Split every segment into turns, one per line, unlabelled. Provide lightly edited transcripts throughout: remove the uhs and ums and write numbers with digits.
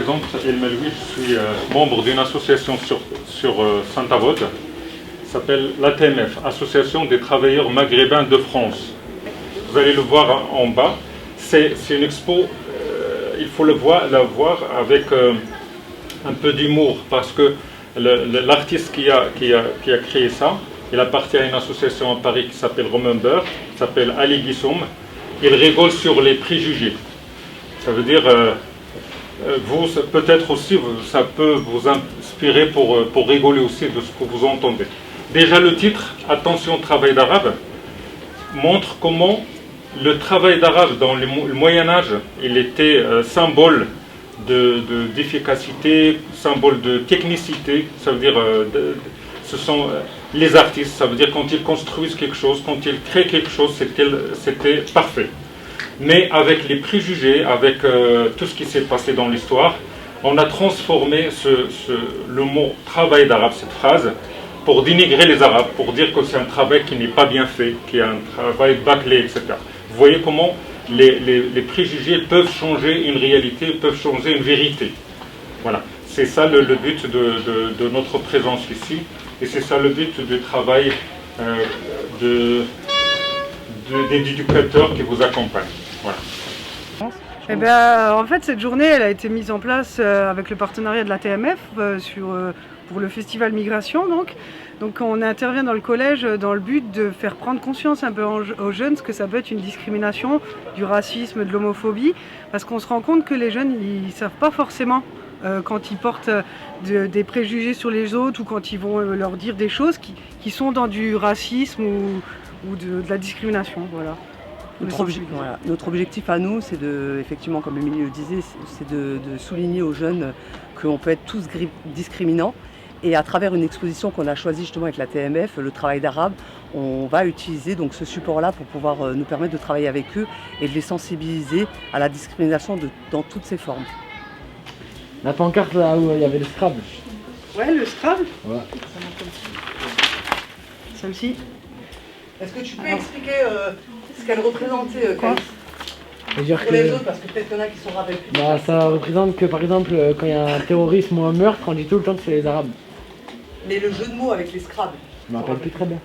présente Elmel Louis, je suis membre d'une association sur Saint-Avold, qui s'appelle l'ATMF, Association des travailleurs maghrébins de France. Vous allez le voir en bas, c'est une expo, il faut la voir avec un peu d'humour, parce que l'artiste qui a créé ça, il appartient à une association à Paris qui s'appelle Remember, qui s'appelle Ali Guissoum. Il rigole sur les préjugés. Ça veut dire, vous, peut-être aussi, ça peut vous inspirer pour rigoler aussi de ce que vous entendez. Déjà le titre, Attention travail d'arabe, montre comment le travail d'arabe dans le Moyen-Âge, il était symbole d'efficacité, symbole de technicité. Ça veut dire, ce sont les artistes, ça veut dire quand ils construisent quelque chose, quand ils créent quelque chose, c'était parfait. Mais avec les préjugés, avec tout ce qui s'est passé dans l'histoire, on a transformé le mot travail d'arabe, cette phrase, pour dénigrer les Arabes, pour dire que c'est un travail qui n'est pas bien fait, qui est un travail bâclé, etc. Vous voyez comment les préjugés peuvent changer une réalité, peuvent changer une vérité. Voilà, c'est ça le but de notre présence ici, et c'est ça le but du travail des éducateurs qui vous accompagnent. Voilà.
Eh ben, en fait, cette journée, elle a été mise en place avec le partenariat de la TMF pour le festival Migration. Donc, on intervient dans le collège dans le but de faire prendre conscience un peu aux jeunes ce que ça peut être une discrimination, du racisme, de l'homophobie, parce qu'on se rend compte que les jeunes, ils ne savent pas forcément quand ils portent des préjugés sur les autres ou quand ils vont leur dire des choses qui sont dans du racisme ou de la discrimination. Voilà.
Notre objectif à nous, c'est effectivement, comme Émilie le disait, c'est de souligner aux jeunes qu'on peut être tous discriminants. Et à travers une exposition qu'on a choisie justement avec la TMF, le travail d'arabe, on va utiliser donc ce support-là pour pouvoir nous permettre de travailler avec eux et de les sensibiliser à la discrimination dans toutes ses formes.
La pancarte là où il y avait le Scrabble.
Ouais, le Scrabble.
Ouais.
Celle-ci.
Est-ce que tu peux expliquer ce qu'elle représentait
quoi
pour les autres, parce que peut-être qu'il y en a qui sont rappelés plus.
Bah, ça représente que par exemple, quand il y a un terrorisme ou un meurtre, on dit tout le temps que c'est les Arabes.
Mais le jeu de mots avec les Scrabble.
Je me rappelle plus très bien.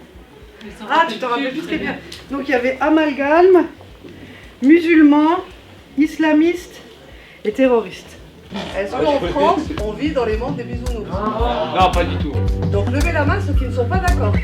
Ah, tu t'en rappelles plus très bien. Donc il y avait amalgame, musulman, islamiste et terroriste.
Est-ce qu'en France, on vit dans les mondes des bisounours?
Non, pas du tout.
Donc levez la main ceux qui ne sont pas d'accord.